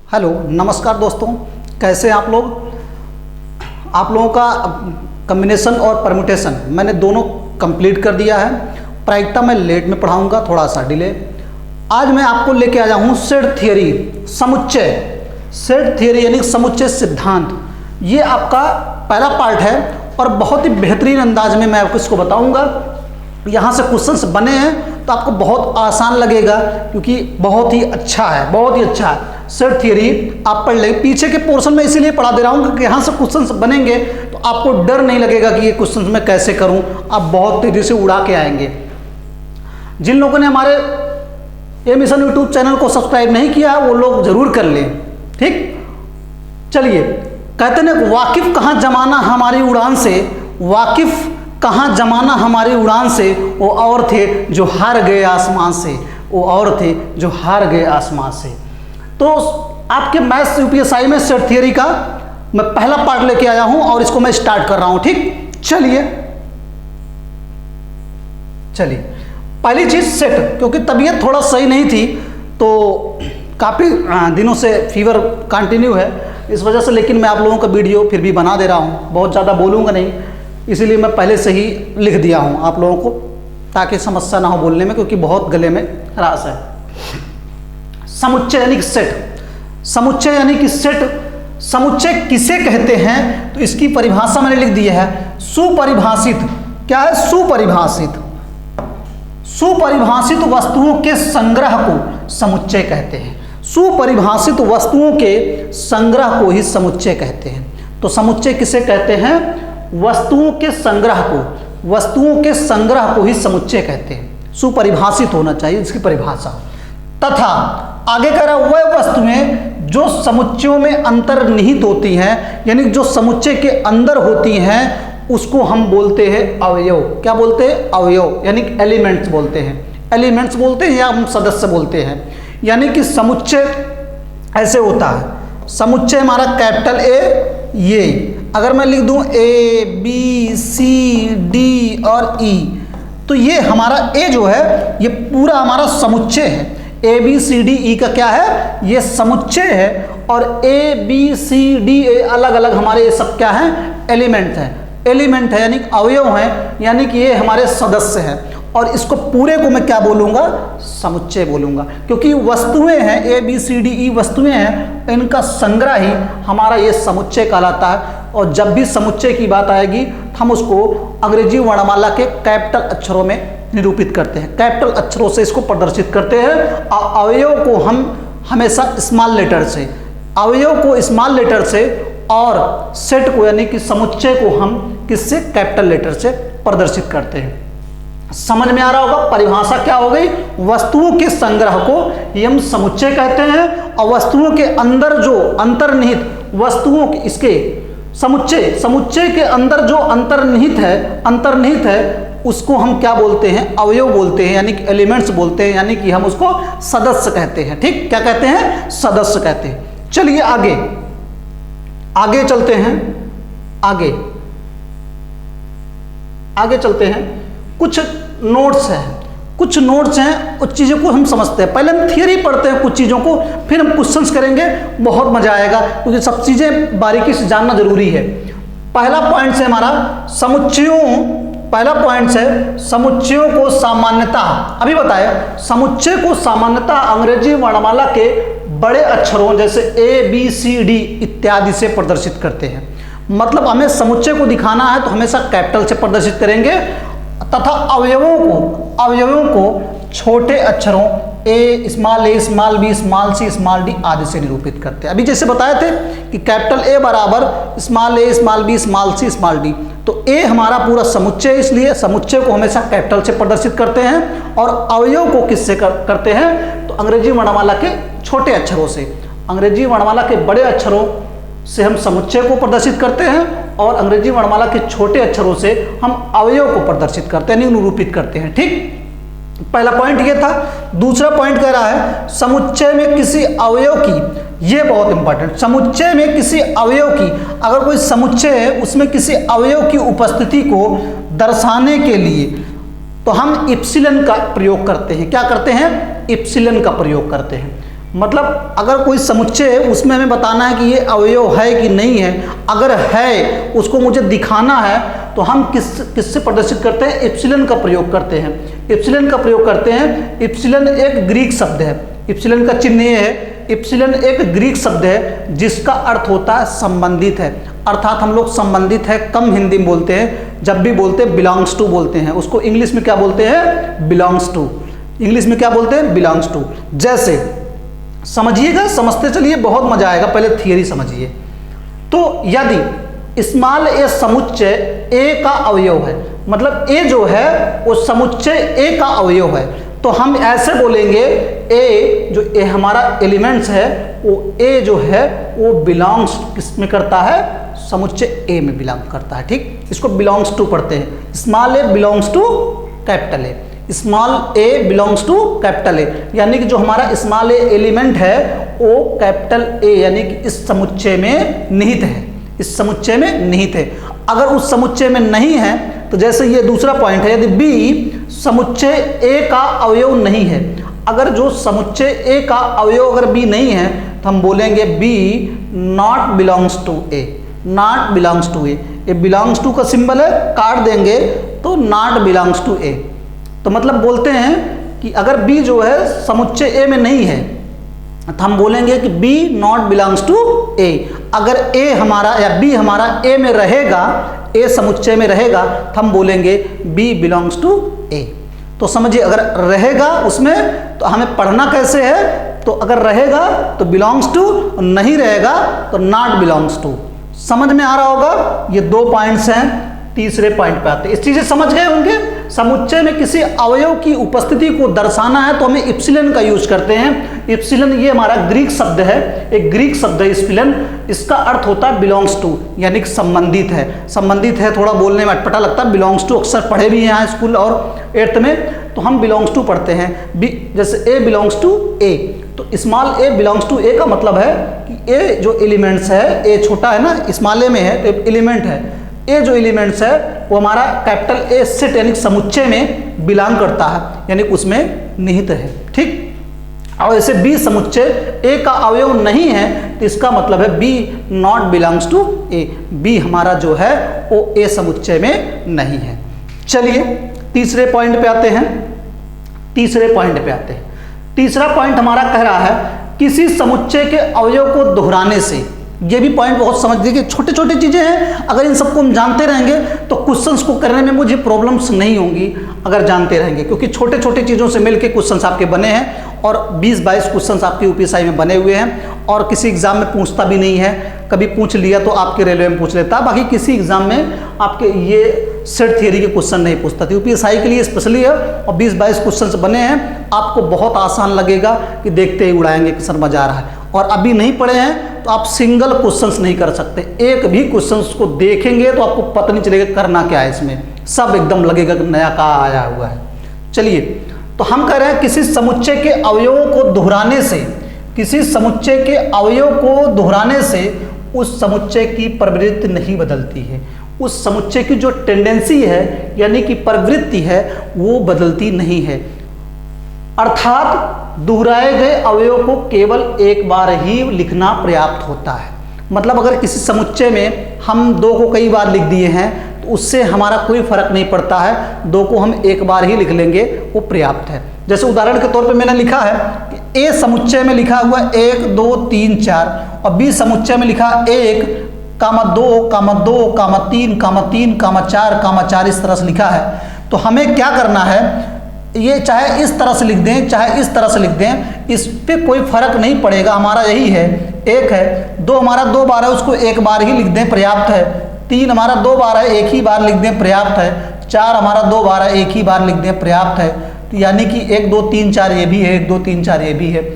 Hello नमस्कार दोस्तों, कैसे हैं आप लोग। आप लोगों का कम्बिनेशन और परम्यूटेशन मैंने दोनों कंप्लीट कर दिया है। प्रायिकता मैं लेट में पढ़ाऊंगा, थोड़ा सा डिले। आज मैं आपको लेके आया हूँ सेट थियरी, समुच्चय। सेट थियरी यानी समुच्चय सिद्धांत। ये आपका पहला पार्ट है और बहुत ही बेहतरीन अंदाज में मैं आपको इसको बताऊंगा। यहाँ से क्वेश्चंस बने हैं तो आपको बहुत आसान लगेगा, क्योंकि बहुत ही अच्छा है, बहुत ही अच्छा है। सेट थियरी आप पढ़ लें। पीछे के पोर्शन में इसीलिए पढ़ा दे रहा हूँ क्योंकि यहाँ से क्वेश्चंस बनेंगे तो आपको डर नहीं लगेगा कि ये क्वेश्चंस मैं कैसे करूँ, आप बहुत तेजी से उड़ा के आएंगे। जिन लोगों ने हमारे ये मिशन यूट्यूब चैनल को सब्सक्राइब नहीं किया है वो लोग जरूर कर लें, ठीक। चलिए, कहते ना, वाकिफ कहाँ जमाना हमारी उड़ान से, वाकिफ कहाँ जमाना हमारी उड़ान से, वो और थे जो हार गए आसमान से, वो और थे जो हार गए आसमान से। तो आपके मैथ्स यूपीएसआई में सेट थियरी का मैं पहला पार्ट लेके आया हूं और इसको मैं स्टार्ट कर रहा हूं, ठीक। चलिए पहली चीज सेट, क्योंकि तबीयत थोड़ा सही नहीं थी तो काफ़ी दिनों से फीवर कंटिन्यू है इस वजह से, लेकिन मैं आप लोगों का वीडियो फिर भी बना दे रहा हूं। बहुत ज़्यादा बोलूँगा नहीं, इसीलिए मैं पहले से ही लिख दिया हूं आप लोगों को, ताकि समस्या ना हो बोलने में, क्योंकि बहुत गले में खराश है। समुच्चय यानी कि सेट, समुच्चय यानी कि सेट। समुच्चय किसे कहते हैं तो इसकी परिभाषा मैंने लिख दी है, सुपरिभाषित। क्या है? सुपरिभाषित। सुपरिभाषित वस्तुओं के संग्रह को समुच्चय कहते हैं। सुपरिभाषित वस्तुओं के संग्रह को ही समुच्चय कहते हैं। तो समुच्चय किसे कहते हैं? वस्तुओं के संग्रह को, वस्तुओं के संग्रह को ही समुच्चय कहते हैं। सुपरिभाषित होना चाहिए इसकी परिभाषा। तथा आगे कह रहा, वह वस्तुएं जो समुच्चयों में अंतर्निहित होती हैं, यानी जो समुच्चय के अंदर होती हैं, उसको हम बोलते हैं अवयव। क्या बोलते हैं? अवयव, यानी एलिमेंट्स बोलते हैं। एलिमेंट्स बोलते हैं या हम सदस्य बोलते हैं। यानी कि समुच्चय ऐसे होता है। समुच्चय हमारा कैपिटल ए, ये अगर मैं लिख दूं ए बी सी डी और ई, तो ये हमारा ए जो है ये पूरा हमारा समुच्चय है। A B C D E का क्या है? ये समुच्चय है। और A B C D A अलग अलग हमारे ये सब क्या है? एलिमेंट है। एलिमेंट है यानी अवयव है, यानी कि ये हमारे सदस्य हैं। और इसको पूरे को मैं क्या बोलूँगा? समुच्चय बोलूँगा, क्योंकि वस्तुएं हैं, A B C D E वस्तुएं हैं, इनका संग्रह ही हमारा ये समुच्चय कहलाता है। और जब भी समुच्चय की बात आएगी हम उसको अंग्रेजी वर्णमाला के कैपिटल अक्षरों में निरूपित करते हैं, कैपिटल अक्षरों से इसको प्रदर्शित करते हैं। अवयव को हम हमेशा स्मॉल लेटर से, अवयव को स्मॉल लेटर से, और सेट को यानी कि समुच्चय को हम किससे? कैपिटल लेटर से प्रदर्शित करते हैं। समझ में आ रहा होगा परिभाषा क्या हो गई? वस्तुओं के संग्रह को हम समुच्चय कहते हैं, और वस्तुओं के अंदर जो अंतर्निहित वस्तुओं के, इसके समुच्चय के अंदर जो अंतर्निहित है उसको हम क्या बोलते हैं? अवयव बोलते हैं, यानी कि एलिमेंट्स बोलते हैं, यानी कि हम उसको सदस्य कहते हैं, ठीक। क्या कहते हैं? सदस्य कहते हैं। चलिए आगे चलते हैं। आगे चलते हैं। कुछ नोट्स हैं, कुछ चीज़ों को हम समझते हैं। पहले हम थियरी पढ़ते हैं कुछ चीज़ों को, फिर हम क्वेश्चंस करेंगे, बहुत मजा आएगा, क्योंकि सब चीज़ें बारीकी से जानना जरूरी है। पहला पॉइंट है हमारा समुच्चयों को सामान्यता। अभी बताया, समुच्चय को सामान्यता अंग्रेजी वर्णमाला के बड़े अक्षरों जैसे ए बी सी डी इत्यादि से प्रदर्शित करते हैं। मतलब हमें समुच्चय को दिखाना है तो हमेशा कैपिटल से प्रदर्शित करेंगे, तथा अवयवों को छोटे अक्षरों ए, small B, small C, small D आदि से निरूपित करते हैं। अभी जैसे बताए थे कि कैपिटल ए बराबर स्मॉल ए, small B, small C, small D, तो ए हमारा पूरा समुच्चय, इसलिए समुच्चय को हमेशा कैपिटल से प्रदर्शित करते हैं। और अवयव को किससे करते हैं? तो अंग्रेजी वर्णमाला के छोटे अक्षरों से। अंग्रेजी वर्णमाला के बड़े अक्षरों से हम समुच्चय को प्रदर्शित करते हैं, और अंग्रेजी वर्णमाला के छोटे अक्षरों से हम अवयव को प्रदर्शित करते हैं, निरूपित करते हैं, ठीक। पहला पॉइंट ये था। दूसरा पॉइंट कह रहा है समुच्चय में किसी अवयव की, ये बहुत इंपॉर्टेंट, समुच्चय में किसी अवयव की, अगर कोई समुच्चय है उसमें किसी अवयव की उपस्थिति को दर्शाने के लिए तो हम इप्सिलन का प्रयोग करते हैं। क्या करते हैं? इप्सिलन का प्रयोग करते हैं। मतलब अगर कोई समुच्चय है उसमें हमें बताना है कि ये अवयव है कि नहीं है। अगर है उसको मुझे दिखाना है तो हम किससे प्रदर्शित करते हैं, इप्सिलन का प्रयोग करते हैं। इप्सिलन का प्रयोग करते हैं। इप्सिलन एक ग्रीक शब्द है। इप्सिलन का चिन्ह ये है। इप्सिलन एक ग्रीक शब्द है जिसका अर्थ होता है संबंधित है, अर्थात हम लोग संबंधित है कम हिंदी में बोलते हैं। जब भी बोलते हैं बिलोंग्स टू बोलते हैं, उसको इंग्लिश में क्या बोलते हैं, बिलोंग्स टू। इंग्लिश में क्या बोलते हैं, बिलोंग्स टू। जैसे समझिएगा, समझते चलिए, बहुत मजा आएगा, पहले थियरी समझिए। तो यदि स्मॉल ए समुच्चय ए का अवयव है, मतलब ए जो है वो समुच्चय ए का अवयव है, तो हम ऐसे बोलेंगे ए जो ए हमारा एलिमेंट्स है वो ए जो है वो बिलोंग्स किस में करता है, समुच्चय ए में बिलोंग करता है। ठीक, इसको बिलोंग्स टू पढ़ते हैं। Small A belongs to capital A, small A belongs to capital A, यानी कि जो हमारा स्मॉल ए एलिमेंट है वो कैपिटल ए यानी कि इस समुच्चय में निहित है, इस समुच्चय में निहित है। अगर उस समुच्चय में नहीं है तो जैसे ये दूसरा पॉइंट है, यदि बी समुच्चय ए का अवयव नहीं है, अगर जो समुच्चय ए का अवयव अगर बी नहीं है तो हम बोलेंगे B not belongs to a, not belongs to a. ये बिलोंग्स टू का सिंबल है, काट देंगे तो नॉट बिलोंग्स टू ए। तो मतलब बोलते हैं कि अगर बी जो है समुच्चय ए में नहीं है तो हम बोलेंगे कि बी नॉट बिलोंग्स टू ए। अगर ए हमारा या बी हमारा ए में रहेगा, ए समुच्चय में रहेगा, तो हम बोलेंगे बी बिलोंग्स टू ए। तो समझिए, अगर रहेगा उसमें तो हमें पढ़ना कैसे है, तो अगर रहेगा तो बिलोंग्स टू, नहीं रहेगा तो नॉट बिलोंग्स टू। समझ में आ रहा होगा, ये दो पॉइंट्स हैं। तीसरे पॉइंट पे आते हैं, इस चीजें समझ गए होंगे। समुच्चय में किसी अवयव की उपस्थिति को दर्शाना है तो हमें इप्सिलन का यूज करते हैं। इप्सिलन ये हमारा ग्रीक शब्द है, एक ग्रीक शब्द है इप्सिलन। इसका अर्थ होता है बिलोंग्स टू, यानी कि संबंधित है। संबंधित है थोड़ा बोलने में अटपटा लगता है, बिलोंग्स टू अक्सर पढ़े भी हैं यहाँ स्कूल और 8th में, तो हम बिलोंग्स टू पढ़ते हैं। जैसे ए बिलोंग्स टू ए, तो स्मॉल ए बिलोंग्स टू ए का मतलब है कि ए जो एलिमेंट्स है, ए छोटा है ना, स्मॉल ए में है तो एलिमेंट है, ए जो एलिमेंट्स है वो हमारा कैपिटल ए सेट यानी समुच्चय में बिलोंग करता है, यानी उसमें निहित है। ठीक, और ऐसे बी समुच्चय ए का अवयव नहीं है तो इसका मतलब है B not belongs to A, B हमारा जो है वो ए समुच्चय में नहीं है। चलिए तीसरे पॉइंट पे आते हैं। तीसरे पॉइंट पे आते हैं। तीसरा पॉइंट हमारा कह रहा है किसी समुच्चय के अवयव को दोहराने से। ये भी पॉइंट बहुत समझ लीजिए, छोटे छोटे चीजें हैं, अगर इन सबको हम जानते रहेंगे तो क्वेश्चंस को करने में मुझे प्रॉब्लम्स नहीं होंगी अगर जानते रहेंगे, क्योंकि छोटे छोटे चीज़ों से मिलके क्वेश्चंस आपके बने हैं और 20-22 क्वेश्चंस आपके यूपीएससी में बने हुए हैं और किसी एग्जाम में पूछता भी नहीं है। कभी पूछ लिया तो आपके रेलवे में पूछ लेता, बाकी किसी एग्जाम में आपके ये सेट थियरी के क्वेश्चन नहीं पूछता था। यूपीएससी के लिए स्पेशली है और 20-22 क्वेश्चन बने हैं, आपको बहुत आसान लगेगा कि देखते ही उड़ाएंगे कि सर मजा आ रहा है। और अभी नहीं पढ़े हैं तो आप सिंगल क्वेश्चंस नहीं कर सकते, एक भी क्वेश्चंस को देखेंगे तो आपको पता नहीं चलेगा करना क्या है इसमें, सब एकदम लगेगा कि नया कहाँ आया हुआ है। चलिए, तो हम कह रहे हैं किसी समुच्चय के अवयवों को दोहराने से, किसी समुच्चय के अवयव को दोहराने से उस समुच्चय की प्रवृत्ति नहीं बदलती है, उस समुच्चय की जो टेंडेंसी है यानी कि प्रवृत्ति है वो बदलती नहीं है। अर्थात दोहराए गए अवयव को केवल एक बार ही लिखना पर्याप्त होता है। मतलब अगर किसी समुच्चय में हम 2 को कई बार लिख दिए हैं तो उससे हमारा कोई फर्क नहीं पड़ता है, 2 को हम एक बार ही लिख लेंगे वो पर्याप्त है। जैसे उदाहरण के तौर पे मैंने लिखा है कि ए समुच्चय में लिखा हुआ 1 2 3 4 और बी समुच्चय में लिखा 1 कामा 2 कामा 2 कामा 3 कामा 3 कामा 4 कामा 4 इस तरह से लिखा है। तो हमें क्या करना है, ये चाहे इस तरह से लिख दें चाहे इस तरह से लिख दें, इस पे कोई फर्क नहीं पड़ेगा। हमारा यही है, 1 है 2 हमारा 2 बार है उसको एक बार ही लिख दें पर्याप्त है, 3 हमारा 2 बार है एक ही बार लिख दें पर्याप्त है, 4 हमारा 2 बार है एक ही बार लिख दें पर्याप्त है। तो यानी कि 1 2 3 4 ये भी है, 1 2 3 4 ये भी है,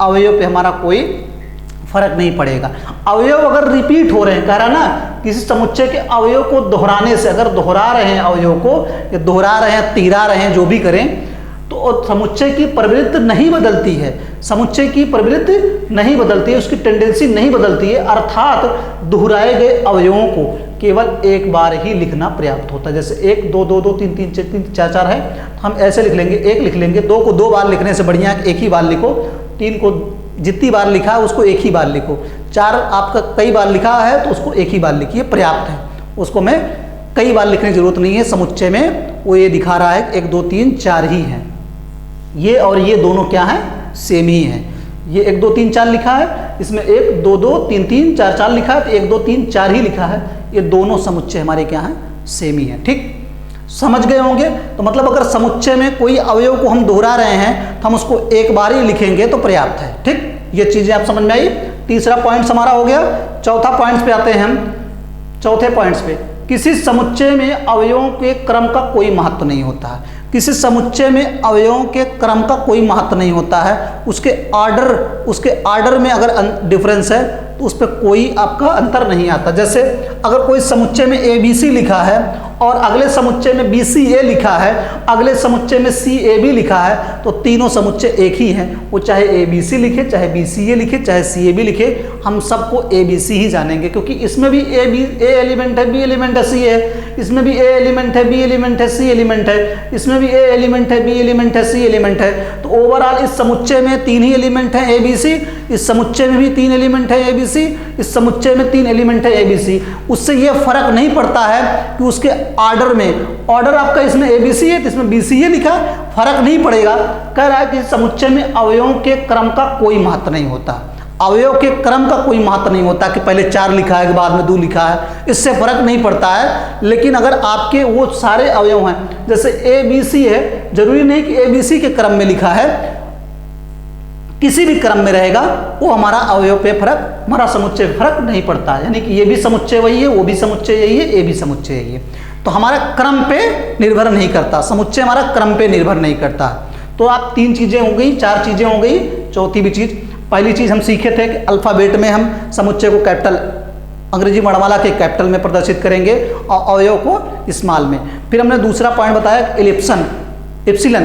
अवयव पे हमारा कोई फर्क नहीं पड़ेगा। अवयव अगर रिपीट हो रहे हैं, कह रहा ना किसी समुच्चय के अवयव को दोहराने से, अगर दोहरा रहे हैं अवयव को या दोहरा रहे हैं तिहरा रहे हैं जो भी करें तो समुच्चय की प्रवृत्ति नहीं बदलती है, समुच्चय की प्रवृत्ति नहीं बदलती है, उसकी टेंडेंसी नहीं बदलती है। अर्थात दोहराए गए अवयवों को केवल एक बार ही लिखना पर्याप्त होता है। जैसे 1 2 2 2 3 3 4 4 है, हम ऐसे लिख लेंगे, 1 लिख लेंगे, 2 को 2 बार लिखने से बढ़िया एक ही बार लिखो, 3 को जितनी बार लिखा है उसको एक ही बार लिखो। 4 आपका कई बार लिखा है तो उसको एक ही बार लिखिए, पर्याप्त है। उसको मैं कई बार लिखने की जरूरत नहीं है। समुच्चय में वो ये दिखा रहा है 1 2 3 4 ही हैं, ये और ये दोनों क्या हैं, सेम ही हैं। ये 1 2 3 4 लिखा है, इसमें 1 2 2 3 3 4 4 लिखा है, तो 1 2 3 4 ही लिखा है। ये दोनों समुच्चय हमारे क्या हैं, सेम ही हैं। ठीक, समझ गए होंगे। तो मतलब अगर समुच्चय में कोई अवयव को हम दोहरा रहे हैं तो हम उसको एक बार ही लिखेंगे तो पर्याप्त है। ठीक, ये चीजें आप समझ में आई। तीसरा पॉइंट हमारा हो गया। चौथा पॉइंट पे आते हैं हम। चौथे पॉइंट्स पे, किसी समुच्चय में अवयवों के क्रम का कोई महत्व नहीं होता है। किसी समुच्चय में अवयवों के क्रम का कोई महत्व नहीं होता है। उसके आर्डर में अगर डिफरेंस है तो उस पर कोई आपका अंतर नहीं आता। जैसे अगर कोई समुच्चय में ABC लिखा है और अगले समुच्चय में BCA लिखा है, अगले समुच्चय में CAB लिखा है, तो तीनों समुच्चय एक ही हैं। वो चाहे ABC लिखे, चाहे BCA लिखे, चाहे CAB लिखे, हम सबको ABC ही जानेंगे, क्योंकि इसमें भी A एलिमेंट है, B एलिमेंट है, C है। इसमें भी A एलिमेंट है, B एलिमेंट है, C एलिमेंट है। इसमें भी A एलिमेंट है, B एलिमेंट है, C एलिमेंट है। तो ओवरऑल इस समुच्चय में 3 ही एलिमेंट हैं ABC, इस समुच्चय में भी 3 एलिमेंट है ABC, इस समुच्चय में 3 एलिमेंट है ABC। उससे यह फर्क नहीं पड़ता है कि उसके ऑर्डर में, ऑर्डर आपका इसमें ABC है तो इसमें BCA लिखा, फर्क नहीं पड़ेगा। कह रहा है कि समुच्चय में अवयवों के क्रम का कोई महत्व नहीं होता। अवयव के क्रम का कोई महत्व नहीं होता कि पहले 4 लिखा है कि बाद में 2 लिखा है, इससे फर्क नहीं पड़ता है। लेकिन अगर आपके वो सारे अवयव हैं, जैसे ABC है, जरूरी नहीं कि ABC के क्रम में लिखा है, किसी भी क्रम में रहेगा, वो हमारा अवयव पे फर्क, हमारा समुच्चय पे फर्क नहीं पड़ता है। यानी कि ये भी समुच्चय वही है, वो भी समुच्चय यही है, ये भी समुच्चय यही है। तो हमारा क्रम पे निर्भर नहीं करता, समुच्चय हमारा क्रम पे निर्भर नहीं करता। तो आप 3 चीजें हो गई, 4 चीजें हो गई। चौथी भी चीज, पहली चीज हम सीखे थे कि अल्फाबेट में हम समुच्चय को कैपिटल, अंग्रेजी वर्णमाला के कैपिटल में प्रदर्शित करेंगे और अवयव को स्मॉल में। फिर हमने दूसरा पॉइंट बताया एलिप्सन, एप्सिलन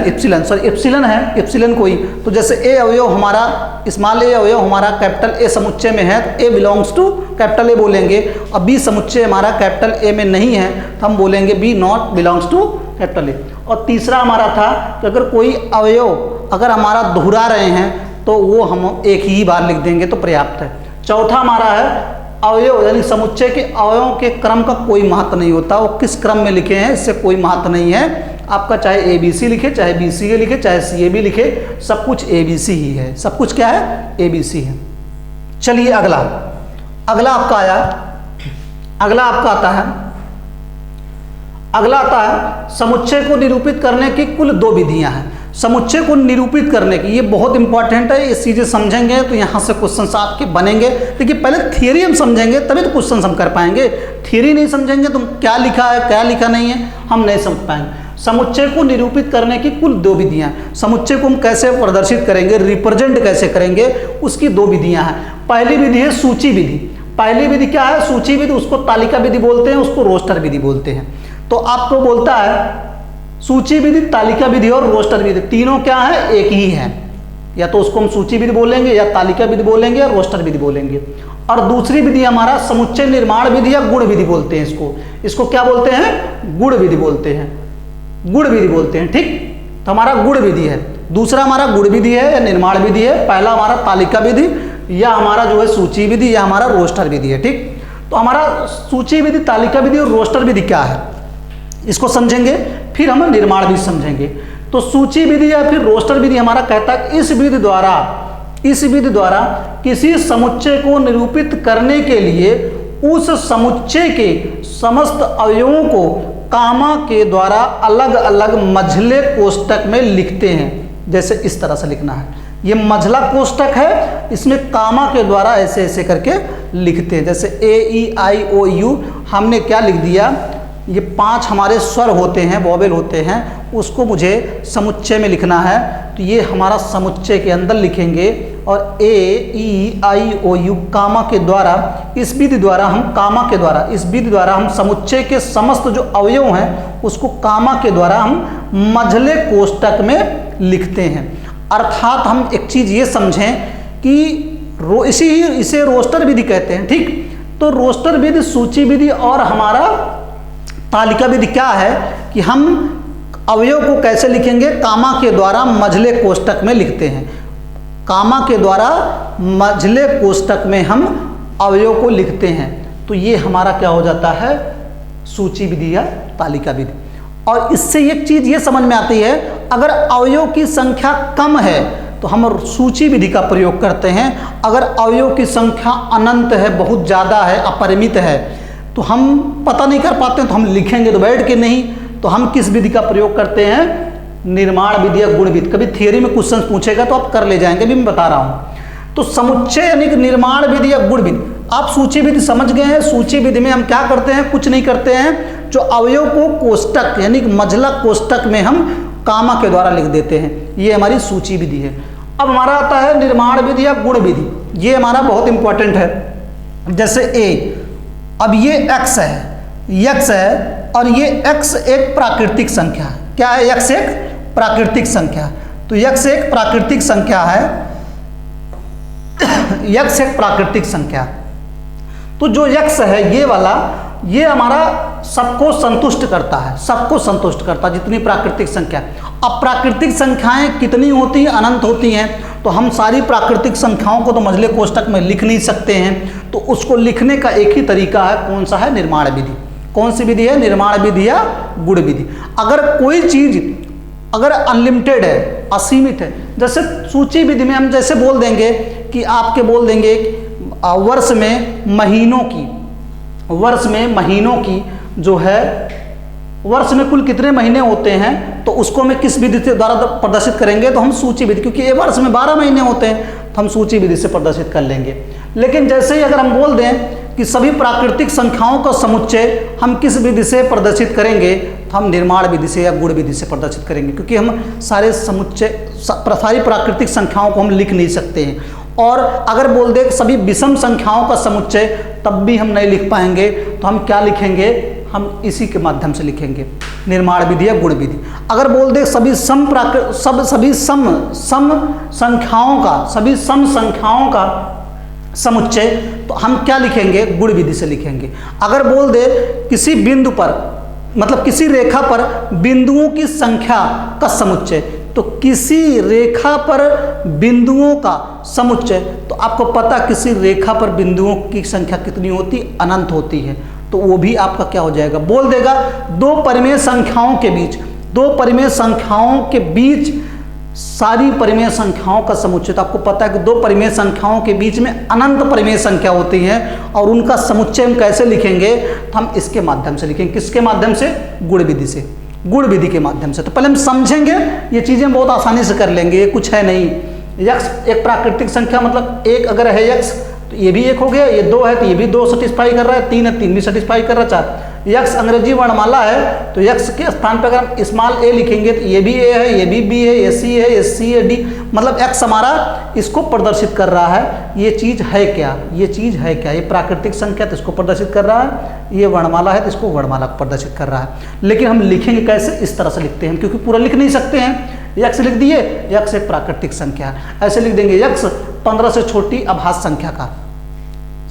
है, एप्सिलन कोई, तो जैसे ए अवयव हमारा, स्मॉल ए अवयव हमारा कैपिटल ए समुच्चय में है तो ए बिलोंग्स टू कैपिटल ए बोलेंगे, और बी समुच्चय हमारा कैपिटल ए में नहीं है तो हम बोलेंगे B not belongs to capital A. और तीसरा हमारा था कि अगर कोई अवयव अगर हमारा दोहरा रहे हैं तो वो हम एक ही बार लिख देंगे तो पर्याप्त है। चौथा हमारा है अवयव, यानी समुच्चय के अवयवों के क्रम का कोई महत्व नहीं होता, वो किस क्रम में लिखे हैं इससे कोई महत्व नहीं है। आपका चाहे ABC लिखे, चाहे BCA लिखे, चाहे CAB लिखे, सब कुछ ABC ही है, सब कुछ क्या है, ABC है। चलिए अगला आपका आया, अगला आपका आता है समुच्चय को निरूपित करने की कुल 2 विधियां हैं। समुच्चय को निरूपित करने की, ये बहुत इंपॉर्टेंट है, ये चीजें समझेंगे तो यहाँ से क्वेश्चन आपके बनेंगे। देखिए पहले थियरी हम समझेंगे तभी तो क्वेश्चन हम कर पाएंगे। थियरी नहीं समझेंगे तो क्या लिखा है क्या लिखा नहीं है हम नहीं समझ पाएंगे। समुच्चय को निरूपित करने की कुल 2 विधियां, समुच्चय को हम कैसे प्रदर्शित करेंगे, रिप्रेजेंट कैसे करेंगे, उसकी 2 विधियां हैं। पहली विधि है सूची विधि। पहली विधि क्या है, सूची विधि, उसको तालिका विधि बोलते हैं, उसको रोस्टर विधि बोलते हैं। तो आपको बोलता है सूची विधि, तालिका विधि और रोस्टर विधि, तीनों क्या है, एक ही है। या तो उसको हम सूची विधि बोलेंगे, या तालिका विधि बोलेंगे, या रोस्टर विधि बोलेंगे। और दूसरी विधि हमारा समुच्चय निर्माण विधि या गुण विधि बोलते हैं इसको क्या बोलते हैं, गुण विधि बोलते हैं, गुण विधि बोलते हैं। ठीक, तो हमारा गुण विधि है, दूसरा हमारा गुण विधि है या निर्माण विधि है, पहला हमारा तालिका विधि या हमारा जो है सूची विधि या हमारा रोस्टर विधि है। ठीक, तो हमारा सूची विधि, तालिका विधि और रोस्टर विधि क्या है इसको समझेंगे, फिर हम निर्माण विधि समझेंगे। तो सूची विधि या फिर रोस्टर विधि हमारा कहता है कि इस विधि द्वारा किसी समुच्चय को निरूपित करने के लिए उस समुच्चय के समस्त अवयवों को कामा के द्वारा अलग अलग मझले कोष्टक में लिखते हैं। जैसे इस तरह से लिखना है, ये मझला कोष्टक है, इसमें कामा के द्वारा ऐसे ऐसे करके लिखते हैं। जैसे A-E-I-O-U हमने क्या लिख दिया, ये 5 हमारे स्वर होते हैं, वोवेल होते हैं, उसको मुझे समुच्चय में लिखना है तो ये हमारा समुच्चय के अंदर लिखेंगे। और A-E-I-O-U कामा के द्वारा, इस विधि द्वारा हम समुच्चय के समस्त जो अवयव हैं उसको कामा के द्वारा हम मझले कोष्टक में लिखते हैं। अर्थात हम एक चीज़ ये समझें कि इसे रोस्टर विधि कहते हैं। ठीक, तो रोस्टर विधि, सूची विधि और हमारा तालिका विधि क्या है कि हम अवयव को कैसे लिखेंगे, कामा के द्वारा मझले कोष्टक में लिखते हैं। कामा के द्वारा मझले कोष्टक में हम अवयव को लिखते हैं। तो ये हमारा क्या हो जाता है, सूची विधि या तालिका विधि। और इससे एक चीज ये समझ में आती है, अगर अवयव की संख्या कम है तो हम सूची विधि का प्रयोग करते हैं। अगर अवयव की संख्या अनंत है, बहुत ज़्यादा है, अपरिमित है, तो हम पता नहीं कर पाते हैं, तो हम लिखेंगे तो बैठ के नहीं, तो हम किस विधि का प्रयोग करते हैं, निर्माण विधि या गुण विधि। कभी थियरी में क्वेश्चन पूछेगा तो आप कर ले जाएंगे, अभी मैं बता रहा हूँ। तो समुच्चय यानी कि निर्माण विधि या गुण विधि। आप सूची विधि समझ गए हैं। सूची विधि में हम क्या करते हैं, कुछ नहीं करते हैं, जो अवयव को कोष्टक यानी कि मझला कोष्टक में हम कामा के द्वारा लिख देते हैं, ये हमारी सूची विधि है। अब हमारा आता है निर्माण विधि या गुण विधि। ये हमारा बहुत इंपॉर्टेंट है। जैसे ए, अब ये x है और ये x एक प्राकृतिक संख्या है। क्या है, x एक प्राकृतिक संख्या। तो x एक प्राकृतिक संख्या है, x एक प्राकृतिक संख्या। तो जो x है ये वाला, ये हमारा सबको संतुष्ट करता है, सबको संतुष्ट करता है, जितनी प्राकृतिक संख्या। अब प्राकृतिक संख्याएं कितनी होती हैं, अनंत होती हैं। तो हम सारी प्राकृतिक संख्याओं को तो मझले कोष्टक में लिख नहीं सकते हैं, तो उसको लिखने का एक ही तरीका है, कौन सा है, निर्माण विधि। कौन सी विधि है, निर्माण विधि या गुण विधि। अगर कोई चीज अगर अनलिमिटेड है, असीमित है, जैसे सूची विधि में हम जैसे बोल देंगे कि आपके बोल देंगे वर्ष में महीनों की जो है, वर्ष में कुल कितने महीने होते हैं, तो उसको मैं किस विधि से द्वारा प्रदर्शित करेंगे, तो हम सूची विधि, क्योंकि ये वर्ष में 12 महीने होते हैं, तो हम सूची विधि से प्रदर्शित कर लेंगे। लेकिन जैसे ही अगर हम बोल दें कि सभी प्राकृतिक संख्याओं का समुच्चय हम किस विधि से प्रदर्शित करेंगे, तो हम निर्माण विधि से या गुण विधि से प्रदर्शित करेंगे, क्योंकि हम सारे सारी प्राकृतिक संख्याओं को हम लिख नहीं सकते हैं। और अगर बोल दे सभी विषम संख्याओं का समुच्चय, तब भी हम नहीं लिख पाएंगे, तो हम क्या लिखेंगे, हम इसी के माध्यम से लिखेंगे, निर्माण विधि या गुण विधि। अगर बोल दे सभी सम संख्याओं का समुच्चय, तो हम क्या लिखेंगे, गुण विधि से लिखेंगे। अगर बोल दे किसी बिंदु पर, मतलब किसी रेखा पर बिंदुओं की संख्या का समुच्चय, तो किसी रेखा पर बिंदुओं का समुच्चय, तो आपको पता किसी रेखा पर बिंदुओं की संख्या कितनी होती, अनंत होती है, तो वो भी आपका क्या हो जाएगा, बोल देगा दो परिमेय संख्याओं के बीच सारी परिमेय संख्याओं का समुच्चय। तो आपको पता है कि दो परिमेय संख्याओं के बीच में अनंत परिमेय संख्या होती है, और उनका समुच्चय हम कैसे लिखेंगे, तो हम इसके माध्यम से लिखेंगे। किसके माध्यम से, गुण विधि से, गुण विधि के माध्यम से। तो पहले हम समझेंगे, ये चीजें बहुत आसानी से कर लेंगे, ये कुछ है नहीं। x एक प्राकृतिक संख्या, मतलब एक अगर है x, तो ये भी एक हो गया, ये 2 है तो ये भी 2 सेटिस्फाई कर रहा है, 3 है 3 भी सेटिस्फाई कर रहा है, 4। x अंग्रेजी वर्णमाला है, तो x के स्थान पर अगर हम स्मॉल a लिखेंगे, तो ये भी a है, ये भी b है, ये c है, ये c है, d, मतलब x हमारा इसको प्रदर्शित कर रहा है। ये चीज है क्या, ये चीज है क्या, ये प्राकृतिक संख्या तो इसको प्रदर्शित कर रहा है, ये वर्णमाला है तो इसको वर्णमाला को प्रदर्शित कर रहा है। लेकिन हम लिखेंगे कैसे, इस तरह से लिखते हैं, क्योंकि पूरा लिख नहीं सकते हैं। x लिख दिए, x एक प्राकृतिक संख्या है, ऐसे लिख देंगे x 15 से छोटी अभाज्य संख्या का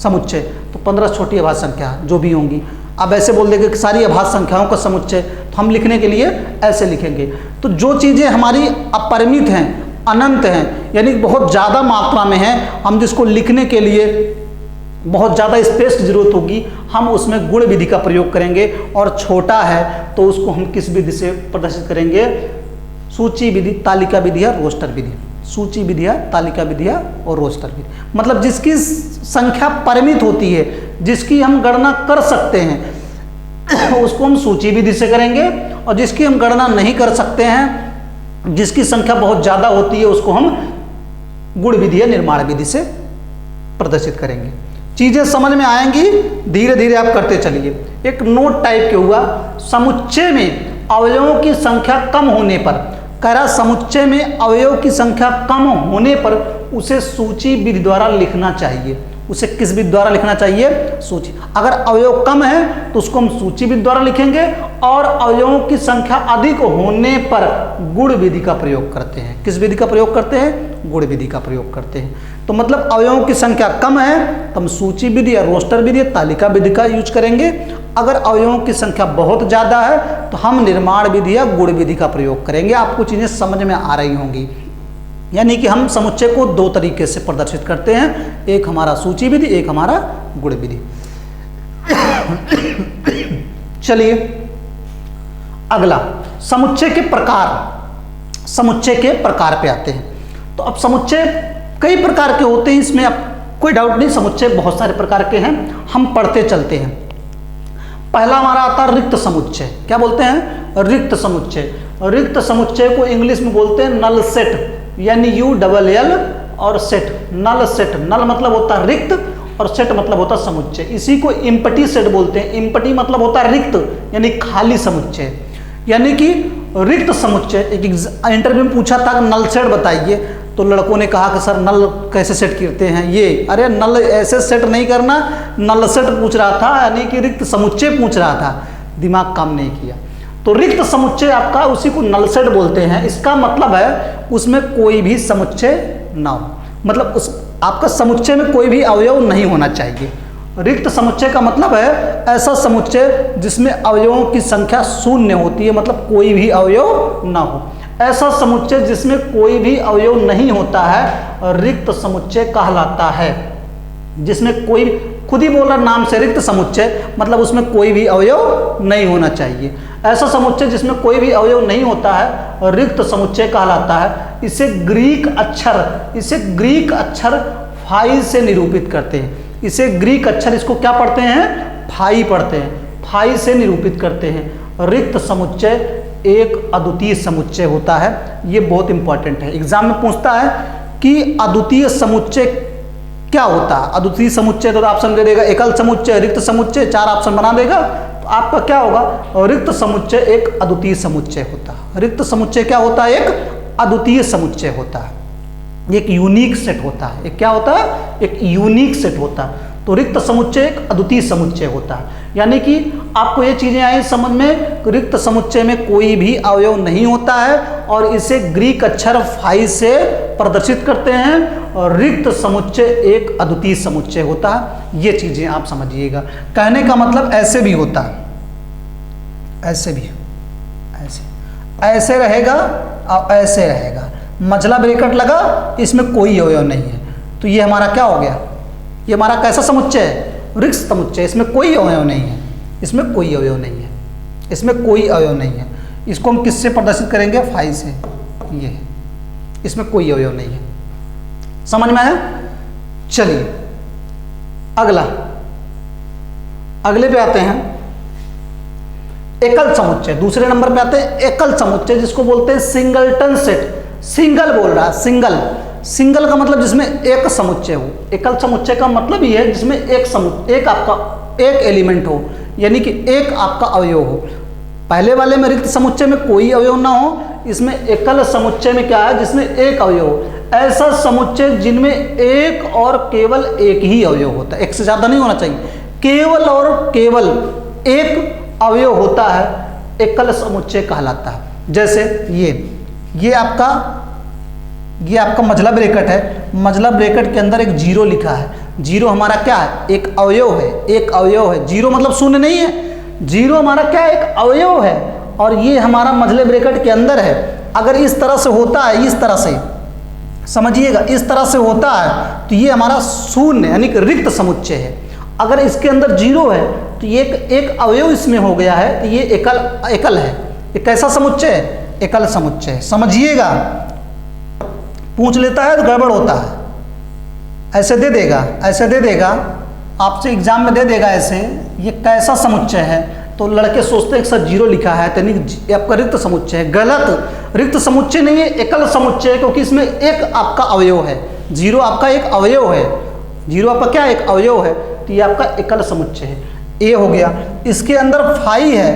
समुच्चय, तो 15 से छोटी अभाज्य संख्या जो भी होंगी। अब ऐसे बोल देंगे कि सारी अभाज्य संख्याओं का समुच्चय, तो हम लिखने के लिए ऐसे लिखेंगे। तो जो चीज़ें हमारी अपरिमित हैं, अनंत हैं, यानी बहुत ज़्यादा मात्रा में हैं, हम जिसको लिखने के लिए बहुत ज़्यादा स्पेस की जरूरत होगी, हम उसमें गुण विधि का प्रयोग करेंगे। और छोटा है तो उसको हम किस विधि से प्रदर्शित करेंगे, सूची विधि, तालिका विधि या रोस्टर विधि। सूची विधि या तालिका विधि और रोस्टर विधि, मतलब जिसकी संख्या परिमित होती है, जिसकी हम गणना कर सकते हैं, उसको हम सूची विधि से करेंगे। और जिसकी हम गणना नहीं कर सकते हैं, जिसकी संख्या बहुत ज़्यादा होती है, उसको हम गुण विधि या निर्माण विधि से प्रदर्शित करेंगे। चीज़ें समझ में आएंगी, धीरे धीरे आप करते चलिए। एक नोट टाइप के हुआ, समुच्चय में अवयवों की संख्या कम होने पर, कह रहा समुच्चय में अवयव की संख्या कम होने पर उसे सूची विधि द्वारा लिखना चाहिए। उसे किस विधि द्वारा लिखना चाहिए, सूची। अगर अवयव कम है तो उसको हम सूची विधि द्वारा लिखेंगे, और अवयवों की संख्या अधिक होने पर गुण विधि का प्रयोग करते हैं। किस विधि का प्रयोग करते हैं, गुण विधि का प्रयोग करते हैं। तो मतलब अवयवों की संख्या कम है तो हम सूची विधि या रोस्टर विधि या तालिका विधि का यूज करेंगे। अगर अवयवों की संख्या बहुत ज़्यादा है तो हम निर्माण विधि या गुण विधि का प्रयोग करेंगे। आपको चीज़ें समझ में आ रही होंगी। यानी कि हम समुच्चय को दो तरीके से प्रदर्शित करते हैं, एक हमारा सूची विधि, एक हमारा गुण विधि। चलिए अगला समुच्चय के प्रकार, समुच्चय के प्रकार पे आते हैं। तो अब समुच्चय कई प्रकार के होते हैं, इसमें अब कोई डाउट नहीं, समुच्चय बहुत सारे प्रकार के हैं, हम पढ़ते चलते हैं। पहला हमारा आता है रिक्त समुच्चय। क्या बोलते हैं? रिक्त समुच्चय। रिक्त समुच्चय को इंग्लिश में बोलते हैं नल सेट, यानी ULL और सेट, नल सेट। नल मतलब होता है रिक्त और सेट मतलब होता है समुच्चय। इसी को इम्पटी सेट बोलते हैं। इम्पटी मतलब होता है रिक्त, यानी खाली समुच्चय। यानी कि रिक्त समुच्चय, एक इंटरव्यू में पूछा था नल सेट बताइए, तो लड़कों ने कहा कि सर नल कैसे सेट करते हैं ये, अरे नल ऐसे सेट नहीं करना, नल सेट पूछ रहा था, यानी कि रिक्त समुच्चय पूछ रहा था, दिमाग काम नहीं किया। तो रिक्त समुच्चय आपका, उसी को नल सेट बोलते हैं। इसका मतलब है उसमें कोई भी समुच्चय ना हो, मतलब उस आपका समुच्चय में कोई भी अवयव नहीं होना चाहिए। रिक्त समुच्चय का मतलब है ऐसा समुच्चय जिसमें अवयवों की संख्या शून्य होती है, मतलब कोई भी अवयव ना हो। ऐसा समुच्चय जिसमें कोई भी अवयव नहीं होता है रिक्त समुच्चय कहलाता है। जिसमें कोई, खुद ही बोल रहा नाम से रिक्त समुच्चय, मतलब उसमें कोई भी अवयव नहीं होना चाहिए। ऐसा समुच्चय जिसमें कोई भी अवयव नहीं होता है रिक्त समुच्चय कहलाता है। इसे ग्रीक अक्षर फाई से निरूपित करते हैं। इसे ग्रीक अक्षर, इसको क्या पढ़ते हैं? फाई पढ़ते हैं, फाई से निरूपित करते हैं। रिक्त समुच्चय एक अद्वितीय समुच्चय होता है। ये बहुत इंपॉर्टेंट है, एग्जाम में पूछता है कि अद्वितीय समुच्चय क्या होता है। अद्वितीय समुच्चय तो ऑप्शन दे देगा एकल समुच्चय, रिक्त समुच्चय, 4 ऑप्शन बना देगा, तो आपका क्या होगा? रिक्त समुच्चय एक अद्वितीय समुच्चय होता है। रिक्त समुच्चय क्या होता है? एक अद्वितीय समुच्चय होता है, एक यूनिक सेट होता है। एक क्या होता है? एक यूनिक सेट होता है। तो रिक्त समुच्चय एक अद्वितीय समुच्चय होता है। यानी कि आपको ये चीजें आई समझ में, रिक्त समुच्चय में कोई भी अवयव नहीं होता है और इसे ग्रीक अक्षर फाई से प्रदर्शित करते हैं, और रिक्त समुच्चय एक अद्वितीय समुच्चय होता है। ये चीजें आप समझिएगा। कहने का मतलब ऐसे भी होता है, ऐसे भी, ऐसे रहेगा और ऐसे रहेगा, मझला ब्रैकेट लगा, इसमें कोई अवयव नहीं है। तो ये हमारा क्या हो गया? ये हमारा कैसा समुच्चय है? रिक्त समुच्चय। इसमें कोई अवयव नहीं है, इसमें कोई अवयव नहीं है, इसमें कोई अवयव नहीं है। इसको हम किससे प्रदर्शित करेंगे? फाई से। ये है, इसमें कोई अवयव नहीं है। समझ में है? चलिए अगला, अगले पे आते हैं एकल समुच्चय। दूसरे नंबर पे आते हैं एकल समुच्चय, जिसको बोलते हैं सिंगलटन सेट। सिंगल बोल रहा है, सिंगल। सिंगल का मतलब जिसमें एक समुच्चय हो। एकल समुच्चय का मतलब ये है जिसमें एक आपका एक एलिमेंट हो, यानी कि एक आपका अवयव हो। पहले वाले में रिक्त समुच्चय में कोई अवयव ना हो, इसमें एकल समुच्चय में क्या है? जिसमें एक अवयव हो। ऐसा समुच्चय जिनमें एक और केवल एक ही अवयव होता है, एक से ज्यादा नहीं होना चाहिए, केवल और केवल एक अवयव होता है, एकल समुच्चय कहलाता है। जैसे ये आपका मझला ब्रैकेट है, मझला ब्रैकेट के अंदर एक जीरो लिखा है। जीरो हमारा क्या है? एक अवयव है, एक अवयव है। जीरो मतलब शून्य नहीं है, जीरो हमारा क्या है? एक अवयव है, और ये हमारा मझले ब्रैकेट के अंदर है। अगर इस तरह से होता है, इस तरह से समझिएगा, इस तरह से होता है, तो ये हमारा शून्य यानी कि रिक्त समुच्चय है। अगर इसके अंदर जीरो है तो ये एक अवयव इसमें हो गया है, तो ये एकल है। ये कैसा समुच्चय है? एकल समुच्चय। समझिएगा, पूछ लेता है तो गड़बड़ होता है। ऐसे दे देगा, ऐसे दे देगा, आपसे एग्जाम में दे देगा ऐसे, ये कैसा समुच्चय है, तो लड़के सोचते हैं सर जीरो लिखा है, तो आपका रिक्त समुच्चय है। गलत, रिक्त समुच्चय नहीं है, एकल समुच्चय है, क्योंकि इसमें एक आपका अवयव है। जीरो आपका एक अवयव है, जीरो आपका क्या? एक अवयव है, तो ये आपका एकल समुच्चय है। ये हो गया। इसके अंदर फाई है,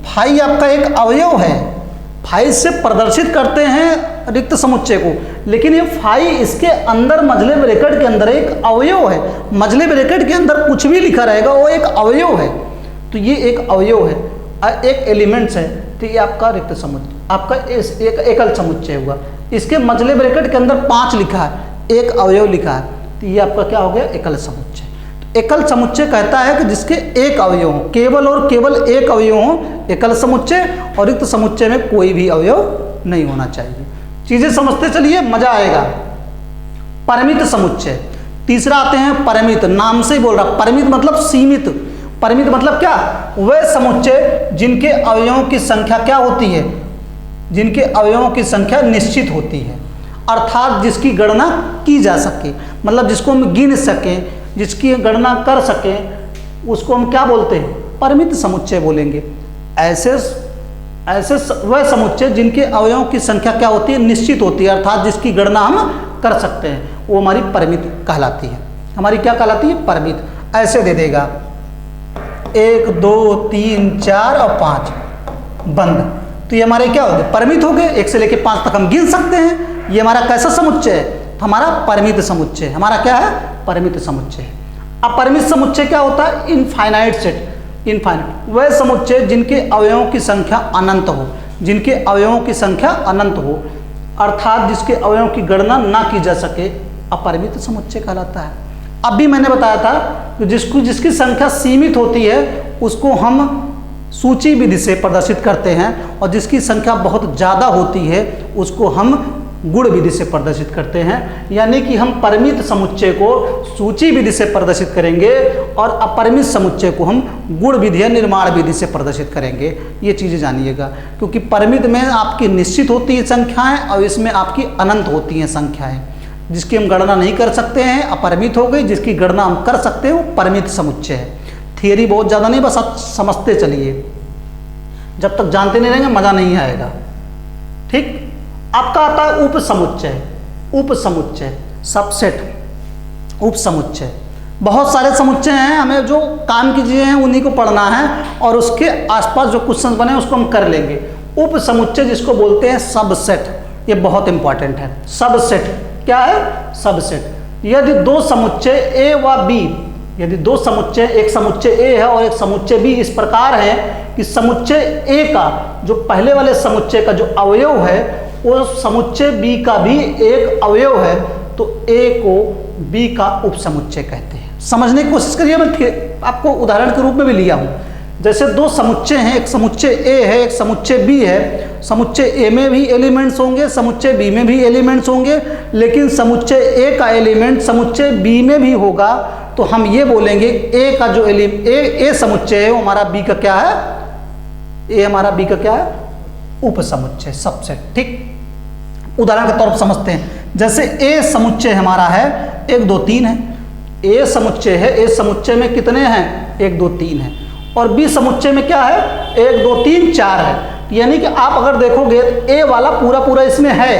फाई आपका एक अवयव है, फाई से प्रदर्शित करते हैं रिक्त समुच्चय को, लेकिन ये फाई इसके अंदर मझले ब्रैकेट के अंदर एक अवयव है। मझले ब्रैकेट के अंदर कुछ भी लिखा रहेगा वो एक अवयव है, तो ये एक अवयव है, एक एलिमेंट्स है, तो ये आपका रिक्त समुच्चय, आपका एक एकल समुच्चय हुआ। इसके मझले ब्रैकेट के अंदर 5 लिखा है, एक अवयव लिखा है, तो ये आपका क्या हो गया? एकल समुच्चय। एकल समुच्चय कहता है कि जिसके एक अवयव हो, केवल और केवल एक अवयव हो, एकल समुच्चय। और रिक्त समुच्चय में कोई भी अवयव नहीं होना चाहिए। चीजें समझते चलिए, मजा आएगा। परिमित समुच्चय। तीसरा आते हैं परिमित, नाम से ही बोल रहा, परिमित मतलब सीमित। परिमित मतलब क्या? वह समुच्चय जिनके अवयवों की संख्या क्या होती है, जिनके अवयवों की संख्या निश्चित होती है, अर्थात जिसकी गणना की जा सके, मतलब जिसको हम गिन सकें, जिसकी गणना कर सकें, उसको हम क्या बोलते हैं? परिमित समुच्चय बोलेंगे। ऐसे वह समुच्चय जिनके अवयवों की संख्या क्या होती है? निश्चित होती है, अर्थात जिसकी गणना हम कर सकते हैं, वो हमारी परिमित कहलाती है। हमारी क्या कहलाती है? परिमित। ऐसे दे देगा 1 2 3 4 और 5 बंद, तो ये हमारे क्या हो गए? परिमित हो गए। 1 से लेकर 5 तक हम गिन सकते हैं। ये हमारा कैसा समुच्चय है? हमारा परिमित समुच्चय। हमारा क्या है? परिमित समुच्चय। अब परिमित समुच्चय क्या होता है? Infinite set. इनफाइनाइट वह समुच्चय जिनके अवयवों की संख्या अनंत हो, जिनके अवयवों की संख्या अनंत हो, अर्थात जिसके अवयवों की गणना ना की जा सके, अपरिमित समुच्चय कहलाता है। अब भी मैंने बताया था कि जिसकी संख्या सीमित होती है उसको हम सूची विधि से प्रदर्शित करते हैं, और जिसकी संख्या बहुत ज़्यादा होती है उसको हम गुण विधि से प्रदर्शित करते हैं। यानी कि हम परिमित समुच्चय को सूची विधि से प्रदर्शित करेंगे और अपरिमित समुच्चय को हम गुण विधि या निर्माण विधि से प्रदर्शित करेंगे। ये चीज़ें जानिएगा, क्योंकि परिमित में आपकी निश्चित होती है संख्याएं और इसमें आपकी अनंत होती हैं संख्याएं। जिसकी हम गणना नहीं कर सकते हैं अपरिमित हो गई, जिसकी गणना हम कर सकते हैं वो परिमित समुच्चय है। थियरी बहुत ज़्यादा नहीं, बस आप समझते चलिए, जब तक जानते नहीं रहेंगे मज़ा नहीं आएगा। ठीक। आपका आता है उप समुच्चय। उप समुच्चय, सबसेट, उप समुच्चय। बहुत सारे समुच्चय हैं, हमें जो काम की चीज़ें हैं उन्हीं को पढ़ना है और उसके आसपास जो क्वेश्चन बने उसको हम कर लेंगे। उप समुच्चय जिसको बोलते हैं सबसेट, ये बहुत इंपॉर्टेंट है। सबसेट क्या है? सबसेट। यदि दो समुच्चय ए व बी, यदि दो समुच्चय, एक समुच्चय ए है और एक समुच्चय बी इस प्रकार है कि समुच्चय ए का जो पहले वाले समुच्चय का जो अवयव है वो समुच्चय बी का भी एक अवयव है, तो ए को बी का उपसमुच्चय कहते हैं। समझने की कोशिश करिए, मैं आपको उदाहरण के रूप में भी लिया हूँ। जैसे दो समुच्चय हैं, एक समुच्चय ए है, एक समुच्चय बी है। समुच्चय ए में भी एलिमेंट्स होंगे, समुच्चय बी में भी एलिमेंट्स होंगे, लेकिन समुच्चय ए का एलिमेंट समुच्चय बी में भी होगा, तो हम ये बोलेंगे ए का जो ए समुच्चय है वो हमारा बी का क्या है? ए हमारा बी का क्या है? उपसमुच्चय, सबसेट। ठीक। उदाहरण के तौर पर समझते हैं। जैसे ए समुच्चय हमारा है 1 2 3 है। ए समुच्चय है, ए समुच्चय में कितने हैं? 1 2 3 है। और बी समुच्चय में क्या है? 1 2 3 4 है। यानी कि आप अगर देखोगे तो ए वाला पूरा पूरा इसमें है।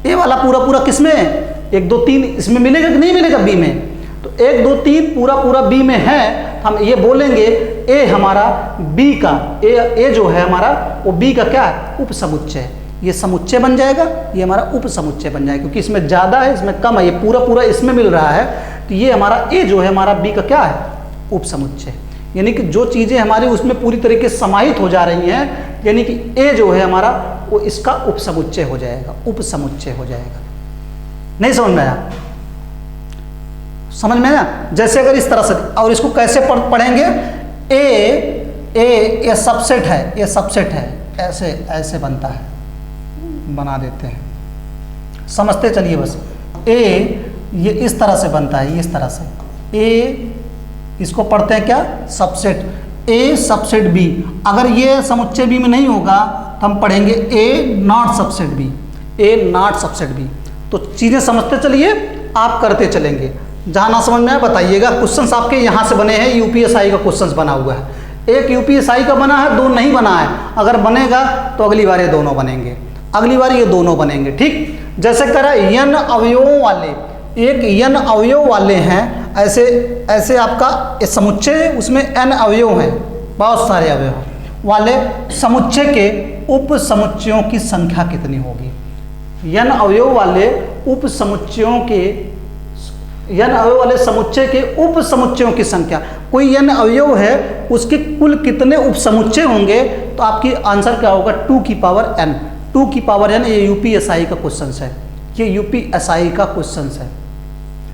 ए वाला पूरा पूरा किसमें है? 1 2 3 इसमें मिलेगा कि नहीं मिलेगा? बी में। तो 1 2 3 पूरा पूरा बी में है, हम ये बोलेंगे ए हमारा बी का, ए जो है हमारा वो बी का क्या है? उपसमुच्चय। ये समुच्चय बन जाएगा, ये हमारा उपसमुच्चय बन जाएगा, क्योंकि इसमें ज़्यादा है इसमें कम है, ये पूरा पूरा इसमें मिल रहा है, तो ये हमारा ए जो है हमारा बी का क्या है? उपसमुच्चय। यानी कि जो चीज़ें हमारी उसमें पूरी तरीके से समाहित हो जा रही हैं, यानी कि ए जो है हमारा वो इसका उपसमुच्चय हो जाएगा, उपसमुच्चय हो जाएगा। नहीं समझ में आया? समझ में आया? जैसे अगर इस तरह से, और इसको कैसे पढ़ेंगे? ए सबसेट है, ये सबसेट है, ऐसे ऐसे बनता है, बना देते हैं, समझते चलिए बस। ए ये इस तरह से बनता है, इस तरह से। ए इसको पढ़ते हैं क्या? सबसेट। ए सबसेट बी। अगर ये समुच्चय बी में नहीं होगा तो हम पढ़ेंगे a not subset b, a not subset b. तो चीज़ें समझते चलिए, आप करते चलेंगे। जहाँ ना समझ में आए बताइएगा। क्वेश्चंस आपके यहाँ से बने हैं, यूपीएसआई का क्वेश्चंस बना हुआ है। एक यूपीएसआई का बना है, 2 नहीं बना है। अगर बनेगा तो अगली बार ये दोनों बनेंगे, अगली बार ये दोनों बनेंगे। ठीक। जैसे करा यन अवयवों वाले, एक यन अवयव वाले हैं, ऐसे ऐसे आपका समुच्चय, उसमें n अवयव हैं, बहुत सारे अवयव वाले समुच्चय के उप समुच्चयों की संख्या कितनी होगी? यन अवयव वाले उप समुच्चयों के, यन अवयव वाले समुच्चय के उप समुच्चयों की संख्या, कोई यन अवयव है उसके कुल कितने उप समुच्चय होंगे? तो आपकी आंसर क्या होगा? 2 की पावर n। 2 की पावर n, ये यूपीएसआई का क्वेश्चन है, ये यूपीएसआई का क्वेश्चन है।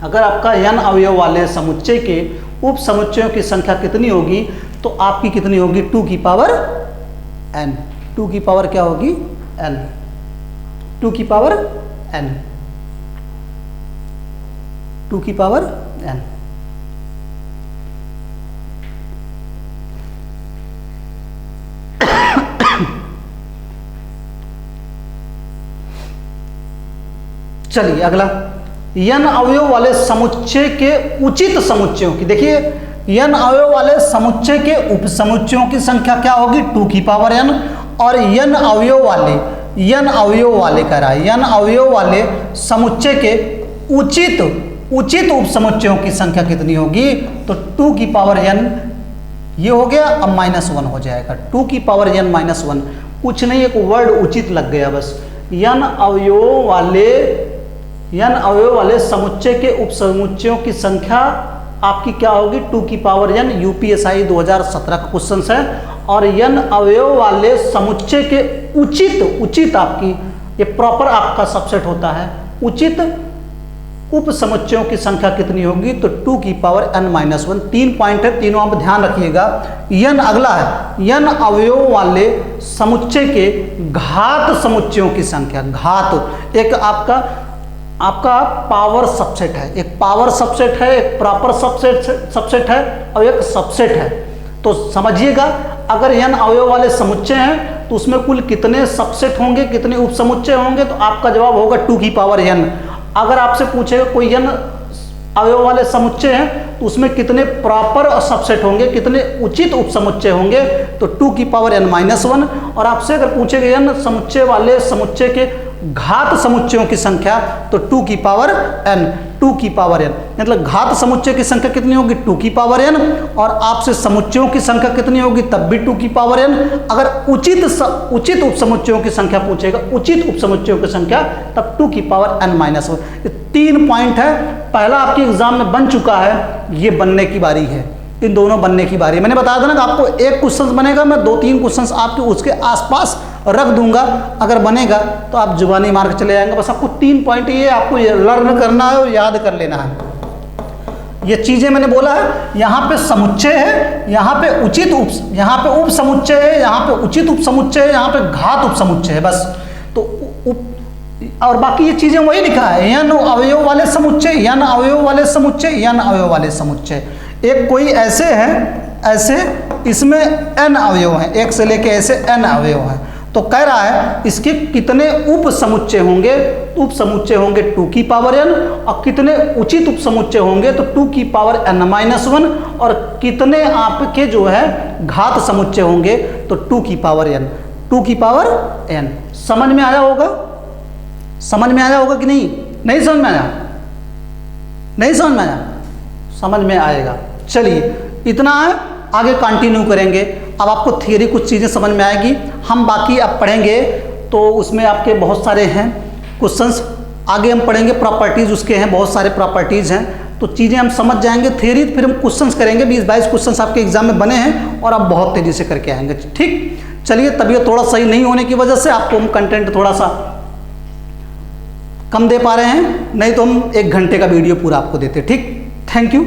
अगर आपका n अवयव वाले समुच्चय के उप समुच्चयों की संख्या कितनी होगी तो आपकी कितनी होगी? 2 की पावर n। 2 की पावर क्या होगी? n। 2 की पावर n, 2 की पावर n। चलिए अगला, n अवयव वाले समुच्चय के उचित समुच्चयों की, देखिए n अवयव वाले समुच्चय के उपसमुच्चयों की संख्या क्या होगी 2 की पावर n, और n अवयव वाले कह रहा है n अवयव वाले समुच्चय के उचित उपसमुच्चयों की संख्या कितनी होगी, तो 2 की पावर n ये हो गया, अब -1 हो जाएगा, 2 की पावर n -1, कुछ नहीं एक वर्ड उचित लग गया बस। n अवयव वाले समुच्चय के उपसमुच्चयों की संख्या आपकी क्या होगी 2 की पावर n, यूपीएसआई 2017 का क्वेश्चन है। और n अवयव वाले समुच्चय के उचित आपकी, ये प्रॉपर आपका सबसेट होता है, उचित उप समुच्चयों की संख्या कितनी होगी, तो 2 की पावर n-1। 3 पॉइंट है, तीनों आप ध्यान रखिएगा। n अगला है n अवयव वाले समुच्चय के घात समुच्चयों की संख्या। घात एक आपका पावर सबसेट है, एक पावर सबसेट है, एक प्रॉपर सबसेट है और एक सबसेट है। तो समझिएगा, अगर n अवयव वाले समुच्चय हैं तो उसमें कुल कितने सबसेट होंगे, कितने उप समुच्चय होंगे, तो आपका जवाब होगा 2 की पावर n। अगर आपसे पूछेगा कोई n अवयव वाले समुच्चय हैं तो उसमें कितने प्रॉपर सबसेट होंगे, कितने उचित उप समुच्चय होंगे, तो 2 की पावर n-1। और आपसे अगर पूछेगा n समुच्चय वाले समुच्चय के घात समुच्चयों की संख्या, तो 2 की पावर n, 2 की पावर n, मतलब घात समुच्चय की संख्या कितनी होगी 2 की पावर n, और आपसे समुच्चयों की संख्या कितनी होगी तब भी 2 की पावर n। अगर उचित उप समुच्चयों की संख्या पूछेगा, उचित उप समुच्चयों की संख्या, तब 2 की पावर n-1। ये 3 पॉइंट है, पहला आपके एग्जाम में बन चुका है, ये बनने की बारी है, इन दोनों बनने की बारी। मैंने बताया था ना कि आपको एक क्वेश्चन बनेगा, मैं 2-3 क्वेश्चन आपके उसके आसपास रख दूंगा, अगर बनेगा तो आप जुबानी मार के चले जाएंगे। बस आपको 3 पॉइंट ये आपको लर्न करना है और याद कर लेना है। ये चीजें मैंने बोला है, यहाँ पे समुच्चय है, यहाँ पे उचित यहाँ पे उप समुच्चय है, यहाँ पे उचित उप समुच्चय है, यहाँ पे घात उप समुच्चय है, बस। तो और बाकी ये चीजें वही लिखा है, n अवयव वाले समुच्चय, n अवयव वाले समुच्चय, n अवयव वाले समुच्चय। एक कोई ऐसे हैं, ऐसे इसमें n अवयव हैं, एक से लेके ऐसे n अवयव हैं, तो कह रहा है इसके कितने उप समुच्चय होंगे, उप समुच्चय होंगे 2 की पावर n, और कितने उचित उप समुच्चय होंगे तो 2 की पावर n-1, और कितने आपके जो है घात समुच्चय होंगे तो 2 की पावर n, 2 की पावर n। समझ में आया होगा, समझ में आया होगा कि नहीं समझ में आया, नहीं समझ में आया, समझ में आएगा। चलिए इतना है, आगे कंटिन्यू करेंगे। अब आपको थियरी कुछ चीज़ें समझ में आएगी, हम बाकी अब पढ़ेंगे तो उसमें आपके बहुत सारे हैं क्वेश्चंस, आगे हम पढ़ेंगे प्रॉपर्टीज़, उसके हैं बहुत सारे प्रॉपर्टीज़ हैं, तो चीज़ें हम समझ जाएंगे। थियरी फिर हम क्वेश्चंस करेंगे, 20-22 क्वेश्चंस आपके एग्जाम में बने हैं और आप बहुत तेज़ी से करके आएंगे। ठीक, चलिए तबीयत थोड़ा सही नहीं होने की वजह से आपको हम कंटेंट थोड़ा सा कम दे पा रहे हैं, नहीं तो हम 1 घंटे का वीडियो पूरा आपको देते। ठीक, थैंक यू।